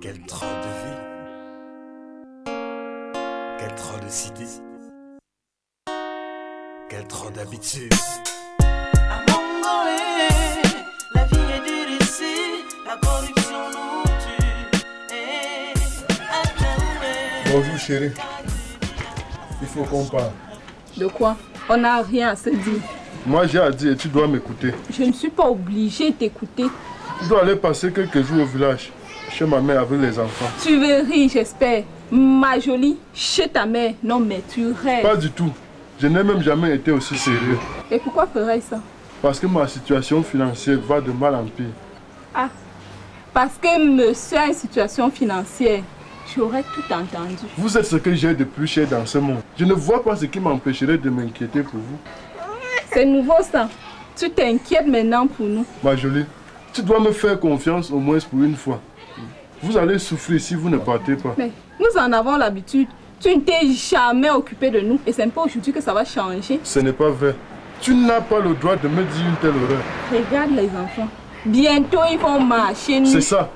Quel troll de ville. Quel troll de cité. Quel troll d'habitude. À Mongoé, la vie est dure ici, la corruption nous tue. Bonjour chérie. Il faut qu'on parle. De quoi? On n'a rien à se dire. Moi j'ai à dire et tu dois m'écouter. Je ne suis pas obligée de t'écouter. Tu dois aller passer quelques jours au village, chez ma mère avec les enfants. Tu veux rire, j'espère. Ma jolie, chez ta mère. Non mais tu rêves. Pas du tout. Je n'ai même jamais été aussi sérieux. Et pourquoi ferais-je ça? Parce que ma situation financière va de mal en pire. Ah, parce que monsieur a une situation financière. J'aurais tout entendu. Vous êtes ce que j'ai de plus cher dans ce monde. Je ne vois pas ce qui m'empêcherait de m'inquiéter pour vous. C'est nouveau ça. Tu t'inquiètes maintenant pour nous. Ma jolie, tu dois me faire confiance au moins pour une fois. Vous allez souffrir si vous ne partez pas. Mais nous en avons l'habitude. Tu ne t'es jamais occupé de nous. Et c'est pas aujourd'hui que ça va changer. Ce n'est pas vrai. Tu n'as pas le droit de me dire une telle horreur. Regarde les enfants. Bientôt ils vont marcher. C'est ça.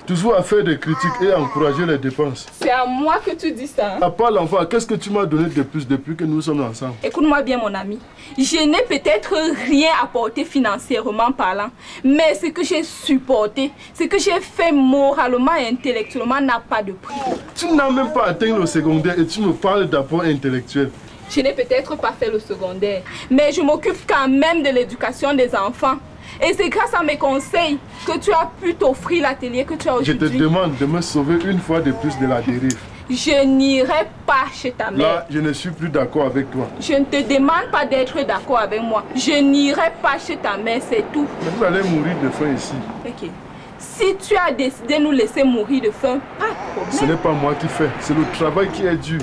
Toujours à faire des critiques et à encourager les dépenses. C'est à moi que tu dis ça. À part l'enfant, qu'est-ce que tu m'as donné de plus depuis que nous sommes ensemble? Écoute-moi bien mon ami. Je n'ai peut-être rien apporté financièrement parlant. Mais ce que j'ai supporté, ce que j'ai fait moralement et intellectuellement n'a pas de prix. Tu n'as même pas atteint le secondaire et tu me parles d'apport intellectuel. Je n'ai peut-être pas fait le secondaire. Mais je m'occupe quand même de l'éducation des enfants. Et c'est grâce à mes conseils que tu as pu t'offrir l'atelier que tu as aujourd'hui. Je te demande de me sauver une fois de plus de la dérive. Je n'irai pas chez ta mère. Là, je ne suis plus d'accord avec toi. Je ne te demande pas d'être d'accord avec moi. Je n'irai pas chez ta mère, c'est tout. Mais vous allez mourir de faim ici. Ok. Si tu as décidé de nous laisser mourir de faim, pas de problème. Ce n'est pas moi qui fais, c'est le travail qui est dur.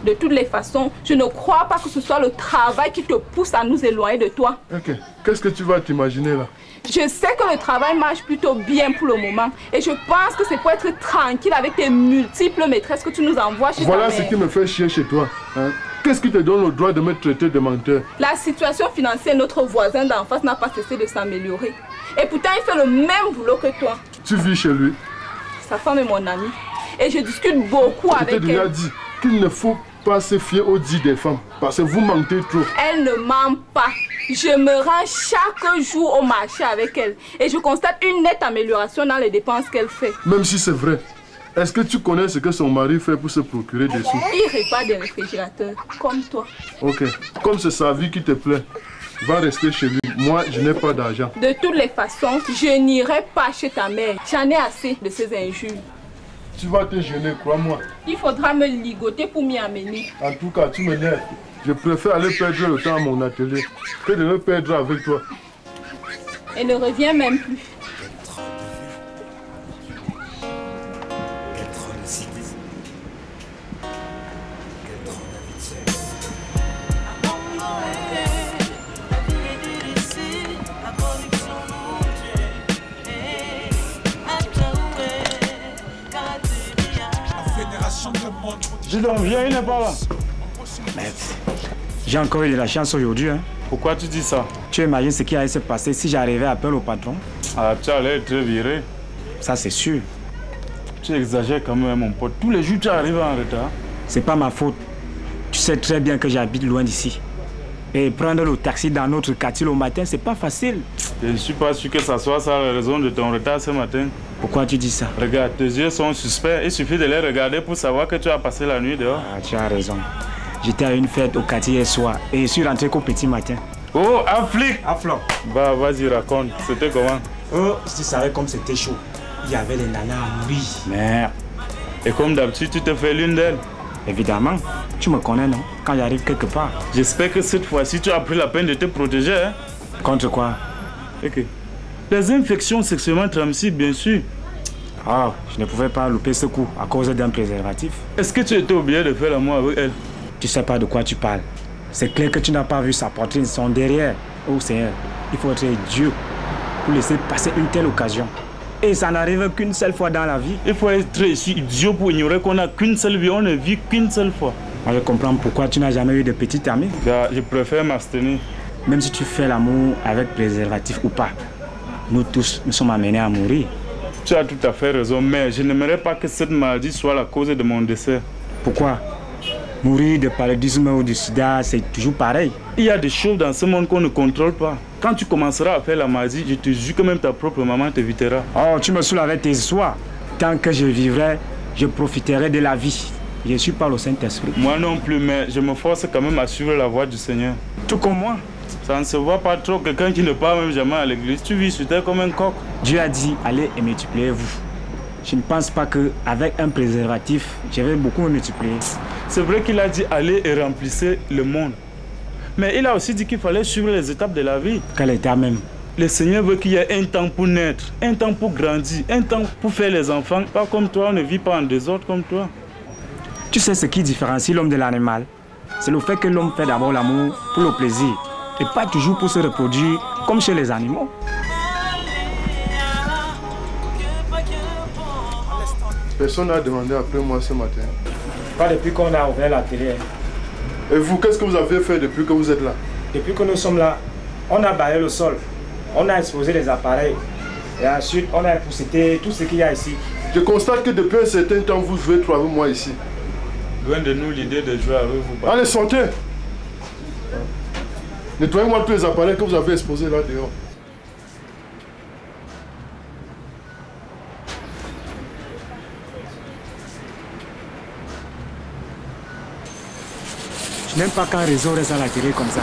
De toutes les façons, je ne crois pas que ce soit le travail qui te pousse à nous éloigner de toi. Ok. Qu'est-ce que tu vas t'imaginer là? Je sais que le travail marche plutôt bien pour le moment. Et je pense que c'est pour être tranquille avec tes multiples maîtresses que tu nous envoies chez ta mère. Voilà ce qui me fait chier chez toi. Hein? Qu'est-ce qui te donne le droit de me traiter de menteur? La situation financière de notre voisin d'en face n'a pas cessé de s'améliorer. Et pourtant, il fait le même boulot que toi. Tu vis chez lui? Sa femme est mon amie. Et je discute beaucoup avec elle. Je t'ai déjà dit qu'il ne faut pas se fier aux dits des femmes. Parce que vous mentez trop. Elle ne ment pas. Je me rends chaque jour au marché avec elle. Et je constate une nette amélioration dans les dépenses qu'elle fait. Même si c'est vrai. Est-ce que tu connais ce que son mari fait pour se procurer des sous? Il répare des réfrigérateurs, comme toi. Ok. Comme c'est sa vie qui te plaît, va rester chez lui. Moi, je n'ai pas d'argent. De toutes les façons, je n'irai pas chez ta mère. J'en ai assez de ces injures. Tu vas te gêner, crois-moi. Il faudra me ligoter pour m'y amener. En tout cas, tu m'énerves. Je préfère aller perdre le temps à mon atelier que de le perdre avec toi. Et ne reviens même plus. Quel troll de cité. Quel troll d'habitude. À Mongoé, la vie est dure ici, la corruption nous tue. Dis donc, viens, il n'est pas là. Merde. J'ai encore eu de la chance aujourd'hui. Hein. Pourquoi tu dis ça? Tu imagines ce qui allait se passer si j'arrivais à appeler au patron? Ah, tu allais être viré. Ça, c'est sûr. Tu exagères quand même, mon pote. Tous les jours, tu arrives en retard. C'est pas ma faute. Tu sais très bien que j'habite loin d'ici. Et prendre le taxi dans notre quartier le matin, c'est pas facile. Je ne suis pas sûr que ça soit ça la raison de ton retard ce matin. Pourquoi tu dis ça? Regarde, tes yeux sont suspects. Il suffit de les regarder pour savoir que tu as passé la nuit dehors. Ah, tu as raison. J'étais à une fête au quartier hier soir et je suis rentré qu'au petit matin. Oh, un flic! À flanc. Bah, vas-y, raconte. C'était comment? Oh, si tu savais comme c'était chaud. Il y avait les nanas à mourir. Merde. Et comme d'habitude, tu te fais l'une d'elles. Évidemment. Tu me connais, non? Quand j'arrive quelque part. J'espère que cette fois-ci, tu as pris la peine de te protéger. Hein? Contre quoi? Ok. Les infections sexuellement transmissibles, bien sûr. Ah, je ne pouvais pas louper ce coup à cause d'un préservatif. Est-ce que tu étais obligé de faire l'amour avec elle? Tu sais pas de quoi tu parles. C'est clair que tu n'as pas vu sa poitrine, son derrière. Oh Seigneur, il faut être Dieu pour laisser passer une telle occasion. Et ça n'arrive qu'une seule fois dans la vie. Il faut être idiot pour ignorer qu'on n'a qu'une seule vie, on ne vit qu'une seule fois. Moi, je comprends pourquoi tu n'as jamais eu de petite amie. Je préfère m'abstenir. Même si tu fais l'amour avec préservatif ou pas, nous tous, nous sommes amenés à mourir. Tu as tout à fait raison, mais je n'aimerais pas que cette maladie soit la cause de mon décès. Pourquoi? Mourir de paludisme ou du sida, c'est toujours pareil. Il y a des choses dans ce monde qu'on ne contrôle pas. Quand tu commenceras à faire la maladie, je te jure que même ta propre maman t'évitera. Oh, tu me saoules avec tes histoires. Tant que je vivrai, je profiterai de la vie. Je suis pas le Saint-Esprit. Moi non plus, mais je me force quand même à suivre la voie du Seigneur. Tout comme moi. Ça ne se voit pas trop, quelqu'un qui ne part même jamais à l'église. Tu vis sur terre comme un coq. Dieu a dit, allez et multipliez-vous. Je ne pense pas qu'avec un préservatif, je vais beaucoup me multiplier. C'est vrai qu'il a dit allez et remplissez le monde. Mais il a aussi dit qu'il fallait suivre les étapes de la vie. Quel état même? Le Seigneur veut qu'il y ait un temps pour naître, un temps pour grandir, un temps pour faire les enfants. Pas comme toi, on ne vit pas en désordre comme toi. Tu sais ce qui différencie l'homme de l'animal? C'est le fait que l'homme fait d'abord l'amour pour le plaisir et pas toujours pour se reproduire comme chez les animaux. Personne n'a demandé après moi ce matin. Pas depuis qu'on a ouvert la télé. Et vous, qu'est-ce que vous avez fait depuis que vous êtes là? Depuis que nous sommes là, on a balayé le sol, on a exposé les appareils et ensuite on a épousseté tout ce qu'il y a ici. Je constate que depuis un certain temps, vous jouez trop avec moi ici. Loin de nous l'idée de jouer avec vous. Allez, sortez! Nettoyez-moi tous les appareils que vous avez exposés là dehors. Je n'aime pas quand Réseau reste à la télé comme ça.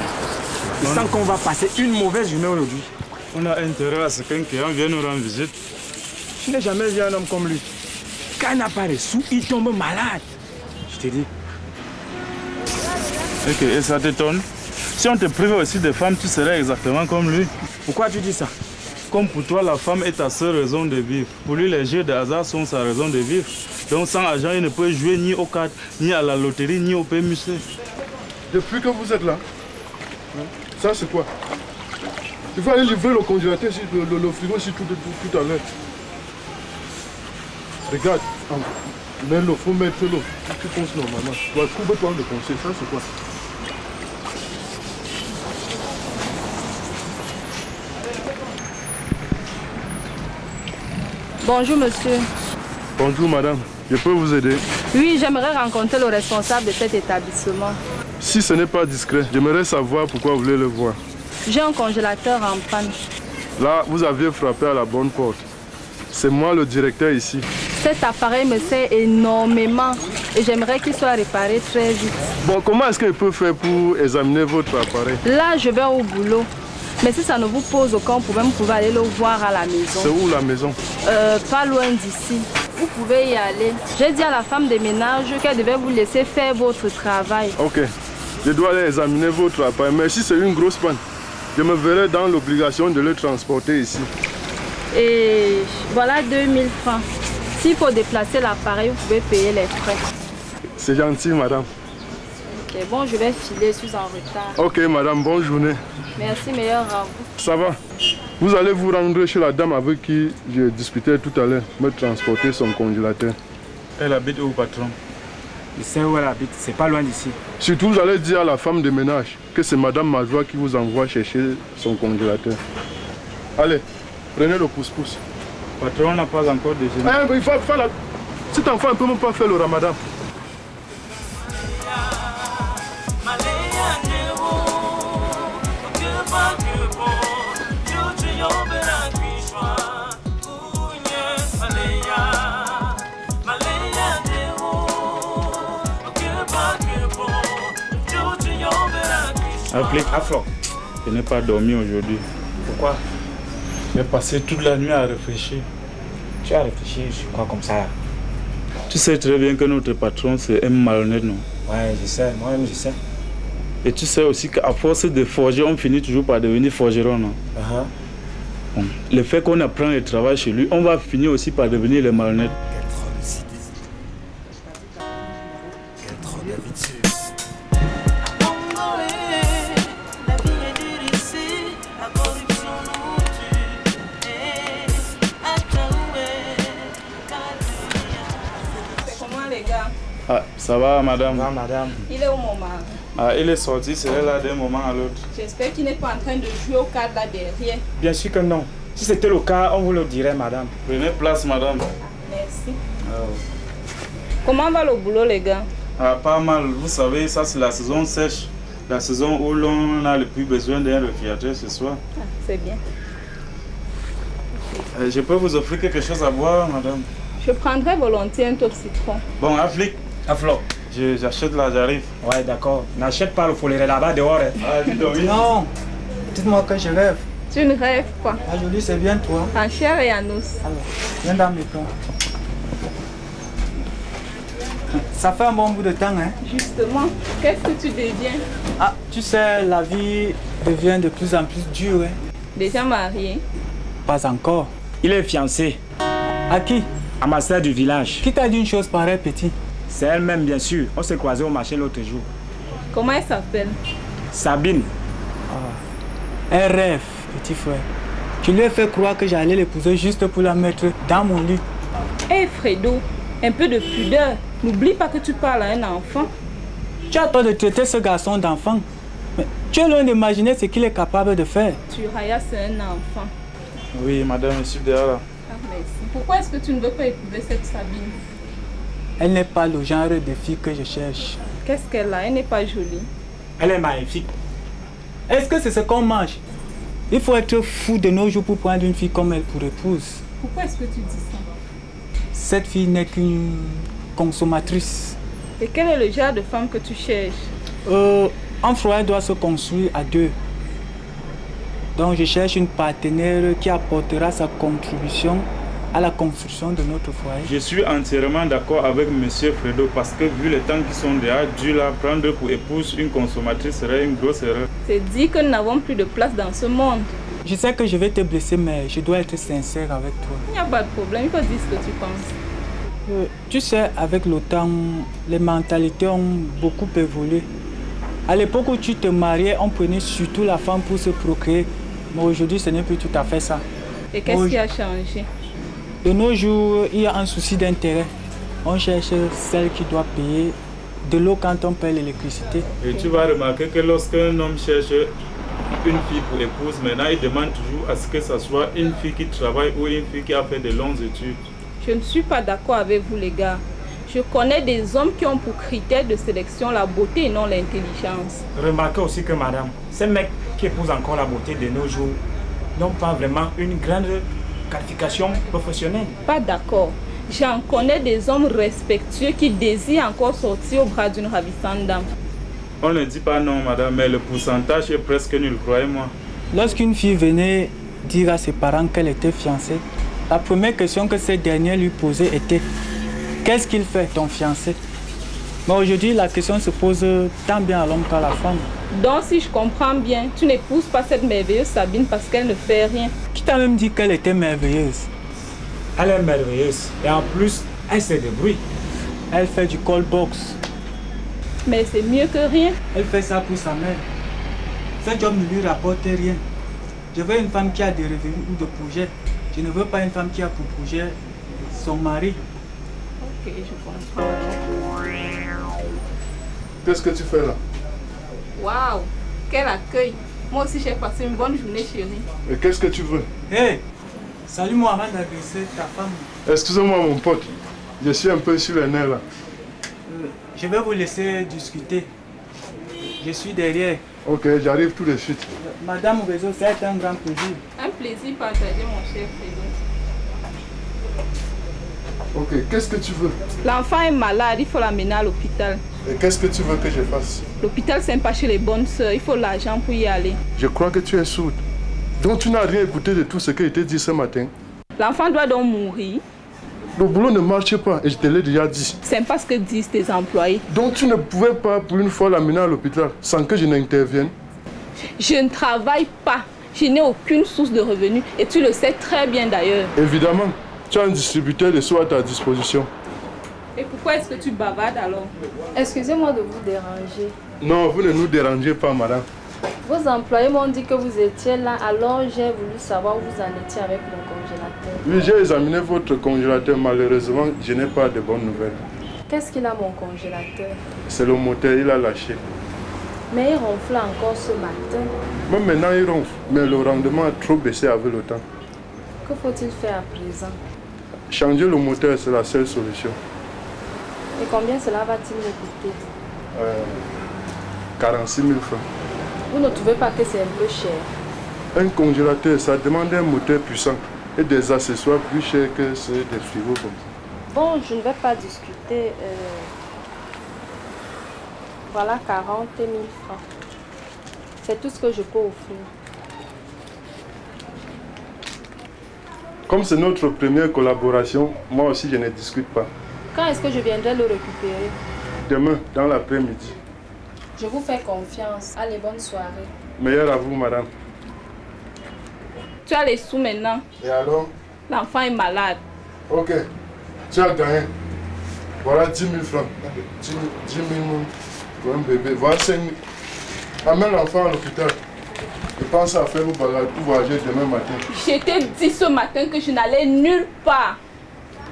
Je sens qu'on va passer une mauvaise journée aujourd'hui. On a intérêt à ce qu'un client vienne nous rendre visite. Je n'ai jamais vu un homme comme lui. Quand il n'a pas de sous, il tombe malade. Je te dis. Ok, et ça t'étonne? Si on te privait aussi de femmes, tu serais exactement comme lui. Pourquoi tu dis ça? Comme pour toi, la femme est ta seule raison de vivre. Pour lui, les jeux de hasard sont sa raison de vivre. Donc sans argent, il ne peut jouer ni aux cartes, ni à la loterie, ni au PMUC. Depuis que vous êtes là, ça c'est quoi? Il faut aller livrer le congélateur, le frigo ici tout à l'heure. Regarde, mets-le, faut mettre l'eau. Tu penses normalement. Coupe-toi le conseil, ça c'est quoi? Bonjour monsieur. Bonjour madame, je peux vous aider? Oui, j'aimerais rencontrer le responsable de cet établissement. Si ce n'est pas discret, j'aimerais savoir pourquoi vous voulez le voir. J'ai un congélateur en panne. Là, vous aviez frappé à la bonne porte. C'est moi le directeur ici. Cet appareil me sert énormément et j'aimerais qu'il soit réparé très vite. Bon, comment est-ce que je peux faire pour examiner votre appareil? Là, je vais au boulot. Mais si ça ne vous pose aucun problème, vous pouvez aller le voir à la maison. C'est où la maison? Pas loin d'ici. Vous pouvez y aller. J'ai dit à la femme de ménage qu'elle devait vous laisser faire votre travail. Ok. Je dois aller examiner votre appareil. Mais si c'est une grosse panne, je me verrai dans l'obligation de le transporter ici. Et voilà 2000 francs. S'il faut déplacer l'appareil, vous pouvez payer les frais. C'est gentil, madame. Ok, bon, je vais filer, je suis en retard. Ok, madame, bonne journée. Merci, meilleur à vous. Ça va? Vous allez vous rendre chez la dame avec qui je discutais tout à l'heure, me transporter son congélateur. Elle habite où, patron? Je sais où elle habite, c'est pas loin d'ici. Surtout, vous allez dire à la femme de ménage que c'est madame Majoie qui vous envoie chercher son congélateur. Allez, prenez le pouce-pouce. Patron n'a pas encore déjeuné. Il faut faire la... Cet enfant ne peut même pas faire le ramadan. Appelez Afro. Je n'ai pas dormi aujourd'hui. Pourquoi? J'ai passé toute la nuit à réfléchir. Tu as réfléchi, je crois comme ça là. Tu sais très bien que notre patron c'est un malhonnête, non? Ouais, je sais, moi-même je sais. Et tu sais aussi qu'à force de forger, on finit toujours par devenir forgeron, non? Bon, le fait qu'on apprend le travail chez lui, on va finir aussi par devenir les malhonnêtes. Ah, ça va, madame? Ça va, madame. Il est où mon mari? Ah, il est sorti, c'est là d'un moment à l'autre. J'espère qu'il n'est pas en train de jouer au cadre là derrière. Bien sûr que non. Si c'était le cas, on vous le dirait, madame. Prenez place, madame. Merci. Ah, Comment va le boulot, les gars? pas mal. Vous savez, ça c'est la saison sèche. La saison où l'on a le plus besoin d'un réfrigérateur ce soir. Ah, c'est bien. Je peux vous offrir quelque chose à boire, madame? Je prendrais volontiers un top citron. Bon, Afrique. Aflo. J'achète là, j'arrive. Ouais, d'accord. N'achète pas le foléré là-bas dehors. Hein. Ah, dis donc, oui. Non, dites-moi que je rêve. Tu ne rêves pas. Ah, Jolie, c'est bien toi. En chair et en os. Alors, viens dans mes plans. Ça fait un bon bout de temps, hein? Justement, qu'est-ce que tu deviens? Ah, tu sais, la vie devient de plus en plus dure, hein? Déjà marié? Pas encore. Il est fiancé À qui? à ma sœur du village. Qui t'a dit une chose pareille, petit? C'est elle-même, bien sûr. On s'est croisés au marché l'autre jour. Comment elle s'appelle? Sabine. Un rêve, petit frère. Tu lui as fait croire que j'allais l'épouser juste pour la mettre dans mon lit. Hé Fredo, un peu de pudeur. N'oublie pas que tu parles à un enfant. Tu as tort de traiter ce garçon d'enfant. Mais tu es loin d'imaginer ce qu'il est capable de faire. Turaya, c'est un enfant. Oui, madame, je suis derrière là. Ah, merci. Pourquoi est-ce que tu ne veux pas épouser cette Sabine? Elle n'est pas le genre de fille que je cherche. Qu'est-ce qu'elle a? Elle n'est pas jolie. Elle est magnifique. Est-ce que c'est ce qu'on mange? Il faut être fou de nos jours pour prendre une fille comme elle pour épouse. Pourquoi est-ce que tu dis ça? Cette fille n'est qu'une consommatrice. Et quel est le genre de femme que tu cherches? Un foyer doit se construire à deux. Donc je cherche une partenaire qui apportera sa contribution à la construction de notre foyer. Je suis entièrement d'accord avec monsieur Fredo parce que vu les temps qui sont déjà durs là, prendre pour épouse une consommatrice serait une grosse erreur. C'est dit que nous n'avons plus de place dans ce monde. Je sais que je vais te blesser, mais je dois être sincère avec toi. Il n'y a pas de problème, il faut dire ce que tu penses. Tu sais, avec le temps, les mentalités ont beaucoup évolué. À l'époque où tu te mariais, on prenait surtout la femme pour se procréer. Mais aujourd'hui, ce n'est plus tout à fait ça. Et qu'est-ce qui a changé? De nos jours, il y a un souci d'intérêt. On cherche celle qui doit payer de l'eau quand on paye l'électricité. Et tu vas remarquer que lorsqu'un homme cherche une fille pour épouse, maintenant il demande toujours à ce que ce soit une fille qui travaille ou une fille qui a fait de longues études. Je ne suis pas d'accord avec vous les gars. Je connais des hommes qui ont pour critère de sélection la beauté et non l'intelligence. Remarquez aussi que madame, ces mecs qui épousent encore la beauté de nos jours n'ont pas vraiment une grande qualification professionnelle. Pas d'accord. J'en connais des hommes respectueux qui désirent encore sortir au bras d'une ravissante dame. On ne dit pas non madame, mais le pourcentage est presque nul, croyez-moi. Lorsqu'une fille venait dire à ses parents qu'elle était fiancée, la première question que ces derniers lui posaient était « Qu'est-ce qu'il fait, ton fiancé ?» Mais aujourd'hui, la question se pose tant bien à l'homme qu'à la femme. Donc si je comprends bien, tu n'épouses pas cette merveilleuse Sabine parce qu'elle ne fait rien. Qui t'a même dit qu'elle était merveilleuse? Elle est merveilleuse. Et en plus, elle se débrouille. Elle fait du call box. Mais c'est mieux que rien. Elle fait ça pour sa mère. Ce job ne lui rapporte rien. Je veux une femme qui a des revenus ou des projets. Je ne veux pas une femme qui a pour projet son mari. Ok, je comprends. Qu'est-ce que tu fais là? Waouh, quel accueil. Moi aussi j'ai passé une bonne journée chérie. Et qu'est-ce que tu veux? Hé, salue-moi avant d'agresser ta femme. Excusez-moi mon pote, je suis un peu sur les nerfs là. Je vais vous laisser discuter. Je suis derrière. Ok, j'arrive tout de suite. Madame Oubezo, c'est un grand plaisir. Un plaisir partagé mon cher Fredo. Ok, qu'est-ce que tu veux? L'enfant est malade, il faut l'amener à l'hôpital. Et qu'est-ce que tu veux que je fasse? L'hôpital c'est pas chez les bonnes sœurs, il faut l'argent pour y aller. Je crois que tu es sourde. Donc tu n'as rien écouté de tout ce que je t'ai dit ce matin. L'enfant doit donc mourir. Le boulot ne marche pas et je te l'ai déjà dit. C'est pas ce que disent tes employés. Donc tu ne pouvais pas pour une fois l'amener à l'hôpital sans que je n'intervienne? Je ne travaille pas. Je n'ai aucune source de revenus et tu le sais très bien d'ailleurs. Évidemment, tu as un distributeur de soins à ta disposition. Et pourquoi est-ce que tu bavardes alors? Excusez-moi de vous déranger. Non, vous ne nous dérangez pas, madame. Vos employés m'ont dit que vous étiez là, alors j'ai voulu savoir où vous en étiez avec mon congélateur. Oui, j'ai examiné votre congélateur. Malheureusement, je n'ai pas de bonnes nouvelles. Qu'est-ce qu'il a mon congélateur? C'est le moteur, il a lâché. Mais il ronflait encore ce matin. Même maintenant, il ronfle, mais le rendement a trop baissé avec le temps. Que faut-il faire à présent? Changer le moteur, c'est la seule solution. Et combien cela va-t-il me coûter? 46 000 francs. Vous ne trouvez pas que c'est un peu cher? Un congélateur, ça demande un moteur puissant et des accessoires plus chers que ceux des frigos comme ça. Bon, je ne vais pas discuter. Voilà 40 000 francs. C'est tout ce que je peux offrir. Comme c'est notre première collaboration, moi aussi je ne discute pas. Quand est-ce que je viendrai le récupérer? Demain, dans l'après-midi. Je vous fais confiance. Allez, bonne soirée. Meilleur à vous, madame. Tu as les sous maintenant. Et alors? L'enfant est malade. Ok. Tu as gagné. Voilà 10 000 francs. 10 000 pour un bébé. Voilà 5 000. Amène l'enfant à l'hôpital. Je pense à faire pour voyager demain matin. Je t'ai dit ce matin que je n'allais nulle part.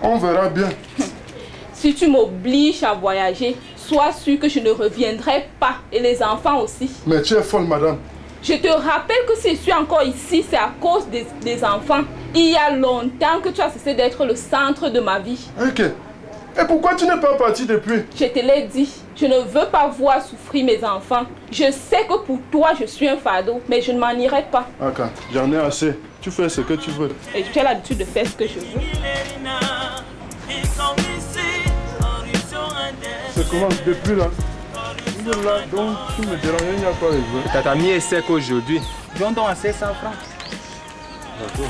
On verra bien. Si tu m'obliges à voyager, sois sûr que je ne reviendrai pas. Et les enfants aussi. Mais tu es folle, madame. Je te rappelle que si je suis encore ici, c'est à cause des enfants. Il y a longtemps que tu as cessé d'être le centre de ma vie. Ok. Et pourquoi tu n'es pas parti depuis? Je te l'ai dit, je ne veux pas voir souffrir mes enfants. Je sais que pour toi, je suis un fardeau, mais je ne m'en irai pas. Ok, j'en ai assez. Tu fais ce que tu veux. Et tu as l'habitude de faire ce que je veux. C'est comment depuis là? Là, donc tu me déranges, il n'y a pas besoin. Ta famille est sec aujourd'hui. Viens donc à 500 francs. D'accord.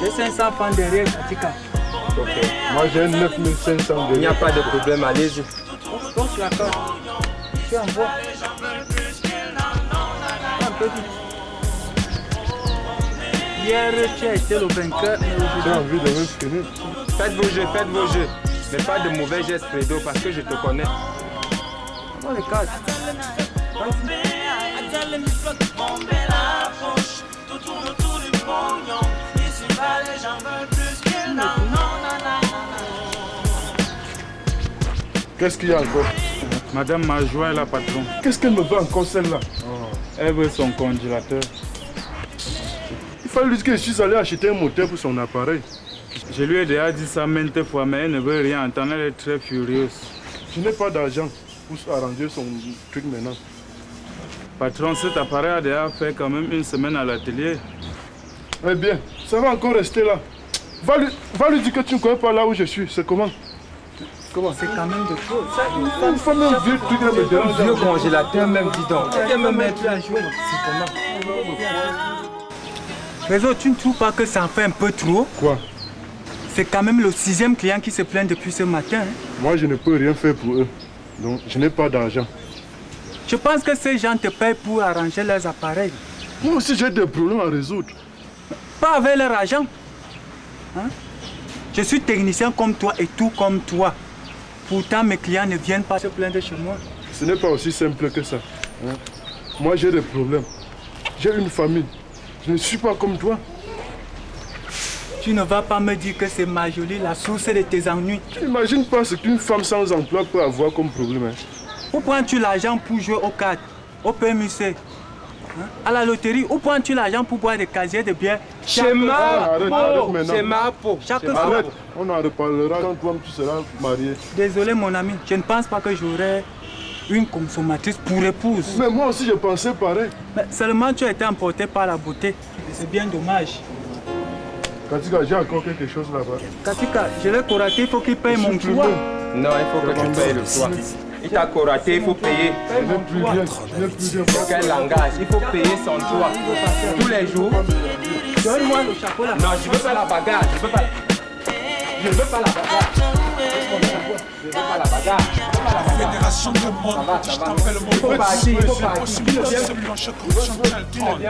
J'ai 500 francs derrière, Katika. Ok. Moi j'ai 9500 derrière. Il n'y a pas de problème, allez-y. Donc je l'accorde. Tu en vois. Un peu vite. Hier tu as été le vainqueur, mais aujourd'hui... J'ai envie de me finir. Faites vos jeux. Mais pas de mauvais gestes, Fredo, parce que je te connais. Dans les cadres. Qu'est-ce qu'il y a encore? Madame Majoie est la patronne. Qu'est-ce qu'elle me veut encore celle-là? Elle veut son congélateur. Il fallait lui dire que je suis allé acheter un moteur pour son appareil. Je lui ai déjà dit ça maintes fois, mais elle ne veut rien entendre, elle est très furieuse. Je n'ai pas d'argent pour arranger son truc maintenant. Patron, cet appareil a déjà fait quand même une semaine à l'atelier. Eh bien, ça va encore rester là. Va lui dire que tu ne connais pas là où je suis. C'est comment? Comment? C'est quand même de choses. Une femme, un vieux truc, elle me dérange. Vieux congélateur, même, dis donc. Elle vient me mettre à jouer. C'est comment? Réseau, tu ne trouves pas que ça en fait un peu trop? Quoi? C'est quand même le 6e client qui se plaint depuis ce matin. Moi, je ne peux rien faire pour eux. Donc, je n'ai pas d'argent. Je pense que ces gens te payent pour arranger leurs appareils. Moi aussi, j'ai des problèmes à résoudre. Pas avec leur argent. Hein? Je suis technicien comme toi et tout comme toi. Pourtant, mes clients ne viennent pas se plaindre chez moi. Ce n'est pas aussi simple que ça. Hein? Moi, j'ai des problèmes. J'ai une famille. Je ne suis pas comme toi. Tu ne vas pas me dire que c'est Marjolie la source de tes ennuis. Tu n'imagines pas ce qu'une femme sans emploi peut avoir comme problème. Hein? Où prends-tu l'argent pour jouer aux cartes, au PMUC, hein? À la loterie? Où prends-tu l'argent pour boire des casiers de bière? Chez Mapo. Chaque Arrête, fois. on en reparlera quand toi tu seras marié. Désolé mon ami, je ne pense pas que j'aurai une consommatrice pour épouse. Mais moi aussi je pensais pareil. Mais seulement tu as été emporté par la beauté. C'est bien dommage. Katika, j'ai encore quelque chose là-bas. Katika, je l'ai coraté, il faut qu'il paye mon toit. Non, il faut que tu payes le toit. Il t'a coraté, il faut payer. Je n'ai plus rien. Je n'ai plus rien. Quel langage? Il faut payer son toit. Tous les jours. Donne-moi le chapeau là. Non, je ne veux pas la bagarre. Je ne veux pas. Je ne veux pas la bagarre. Je ne veux pas la bagarre. Fédération de monde, je t'appelle le monde. Il faut partir, il faut partir. Possible de se plancher comme Chantal Trône.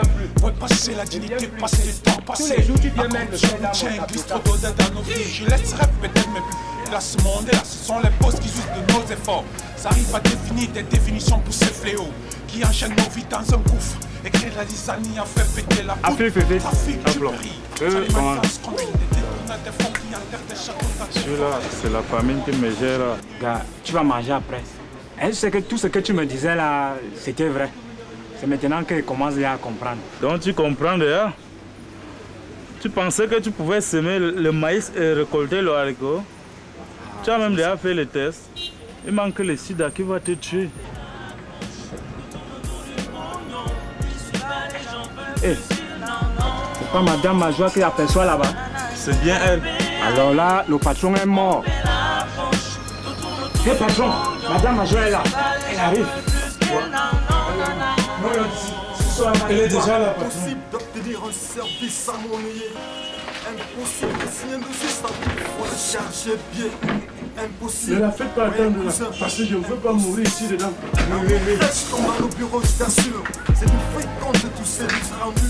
Ouais, passer la dignité, passer le temps, passer. Tous les jours, tu viens mettre le pied dans tiens, glisse trop d'odeur dans nos vies. Je laisserai peut-être mes plus. Là, ce monde là, ce sont les postes qui usent de nos efforts. Ça arrive à définir des définitions pour ces fléaux qui enchaînent nos vies dans un gouffre. Écrire la zizanie a fait péter la poudre. Trafic du prix. Celui-là, c'est la famille qui me gère. Gars, tu vas manger après. Est-ce que tout ce que tu me disais là, c'était vrai? C'est maintenant qu'il commence à comprendre. Donc tu comprends déjà? Tu pensais que tu pouvais semer le maïs et récolter le haricot? Tu as même déjà fait le test. Il manque le sida qui va te tuer. Hey, c'est pas Madame Majoie qui aperçoit là-bas? C'est bien elle. Alors là, le patron est mort. Hé patron, Madame Majoie est là. Elle arrive. Elle est déjà là, patron. Impossible d'obtenir un service harmonieux. Impossible de signer un dossier sans toutefois le charger bien. Impossible. Ne la faites pas attendre là, parce que je ne veux pas mourir ici dedans. Reste comme dans nos bureaux, je t'assure. C'est une fréquente de tous ces services rendus.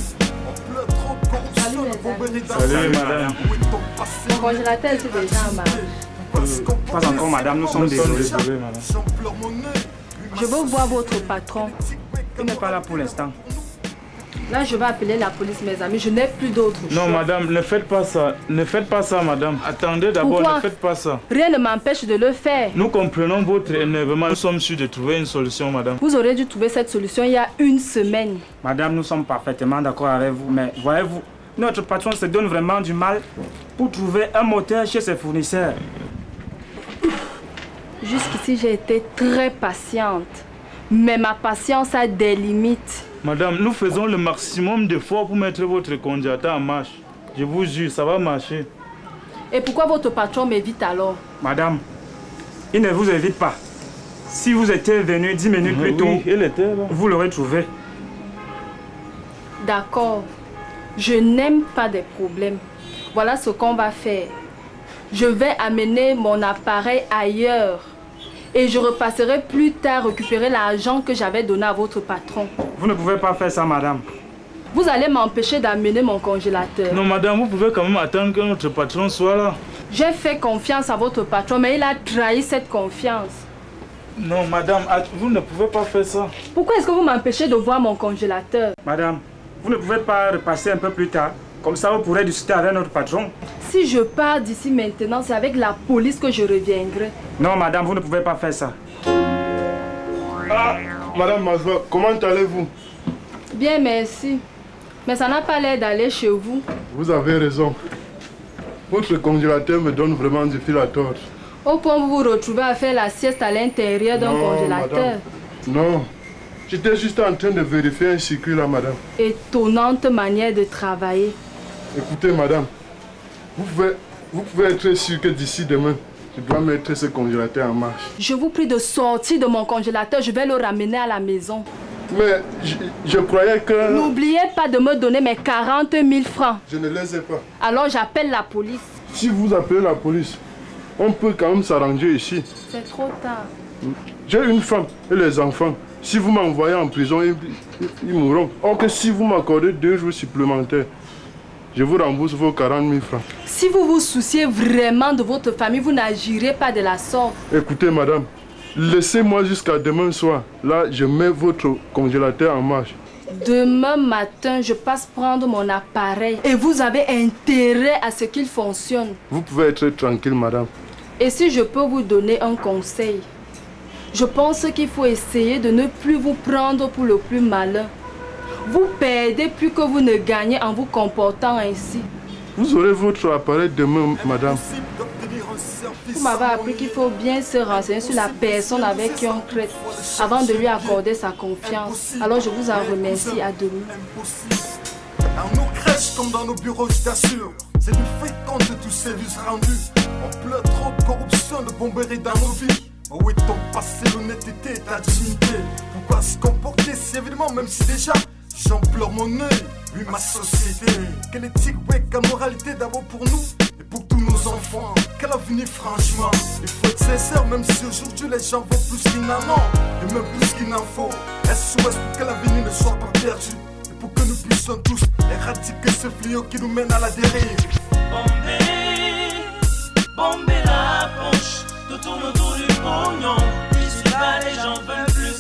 On pleure trop de corruption, de bomberie d'argent. Salut madame. Où est ton passé? Mon congélateur, c'est déjà en marche. Pas encore madame, nous sommes désolés. J'en pleure mon nez. Je veux voir votre patron. Il n'est pas là pour l'instant. Là, je vais appeler la police, mes amis. Je n'ai plus d'autre choix. Non madame, ne faites pas ça. Ne faites pas ça madame. Attendez d'abord, Pourquoi? ne faites pas ça. Rien ne m'empêche de le faire. Nous comprenons votre énervement. Nous sommes sûrs de trouver une solution madame. Vous aurez dû trouver cette solution il y a une semaine. Madame, nous sommes parfaitement d'accord avec vous, mais voyez-vous, notre patron se donne vraiment du mal pour trouver un moteur chez ses fournisseurs. Jusqu'ici, j'ai été très patiente. Mais ma patience a des limites. Madame, nous faisons le maximum d'efforts pour mettre votre congélateur en marche. Je vous jure, ça va marcher. Et pourquoi votre patron m'évite alors? Madame, il ne vous évite pas. Si vous étiez venu 10 minutes plus tôt, Oui, elle était là. vous l'aurez trouvé. D'accord. Je n'aime pas des problèmes. Voilà ce qu'on va faire. Je vais amener mon appareil ailleurs. Et je repasserai plus tard récupérer l'argent que j'avais donné à votre patron. Vous ne pouvez pas faire ça, madame. Vous allez m'empêcher d'amener mon congélateur. Non madame, vous pouvez quand même attendre que notre patron soit là. J'ai fait confiance à votre patron, mais il a trahi cette confiance. Non madame, vous ne pouvez pas faire ça. Pourquoi est-ce que vous m'empêchez de voir mon congélateur? Madame, vous ne pouvez pas repasser un peu plus tard. Comme ça, vous pourrez discuter avec notre patron. Si je pars d'ici maintenant, c'est avec la police que je reviendrai. Non, madame, vous ne pouvez pas faire ça. Ah, Madame Majoie, comment allez-vous? Bien, merci. Mais ça n'a pas l'air d'aller chez vous. Vous avez raison. Votre congélateur me donne vraiment du fil à tordre. Au point où vous vous retrouvez à faire la sieste à l'intérieur d'un Non, congélateur. madame. Non, j'étais juste en train de vérifier un circuit là, madame. Étonnante manière de travailler. Écoutez, madame, vous pouvez être sûr que d'ici demain, je dois mettre ce congélateur en marche. Je vous prie de sortir de mon congélateur, je vais le ramener à la maison. Mais je croyais que... N'oubliez pas de me donner mes 40 000 francs. Je ne les ai pas. Alors j'appelle la police. Si vous appelez la police, on peut quand même s'arranger ici. C'est trop tard. J'ai une femme et les enfants. Si vous m'envoyez en prison, ils mourront. Or que si vous m'accordez 2 jours supplémentaires, je vous rembourse vos 40 000 francs. Si vous vous souciez vraiment de votre famille, vous n'agirez pas de la sorte. Écoutez, madame, laissez-moi jusqu'à demain soir. Là, je mets votre congélateur en marche. Demain matin, je passe prendre mon appareil et vous avez intérêt à ce qu'il fonctionne. Vous pouvez être tranquille, madame. Et si je peux vous donner un conseil, je pense qu'il faut essayer de ne plus vous prendre pour le plus malin. Vous perdez plus que vous ne gagnez en vous comportant ainsi. Vous aurez votre appareil demain, madame. Vous m'avez appris qu'il faut bien se renseigner sur la personne avec qui on traite avant de lui accorder sa confiance. Alors je vous en remercie. À demain. Dans nos crèches comme dans nos bureaux, je t'assure, c'est une fréquente de tous ces services rendus. On pleure trop de corruption, de bomberie dans nos vies. Où est ton passé, l'honnêteté et ta dignité? Pourquoi se comporter si évidemment, même si déjà j'en pleure mon œil? Oui, ma société, quelle éthique, ouais, quelle moralité d'abord pour nous et pour tous nos enfants? Quel avenir, franchement? Il faut être sincère, même si aujourd'hui les gens vont plus qu'il n'en ont et même plus qu'il n'en faut. SOS pour que l'avenir ne soit pas perdu et pour que nous puissions tous éradiquer ce fléau qui nous mène à la dérive. Bomber la planche, tout tourne autour du pognon. Ici-bas, les gens veulent plus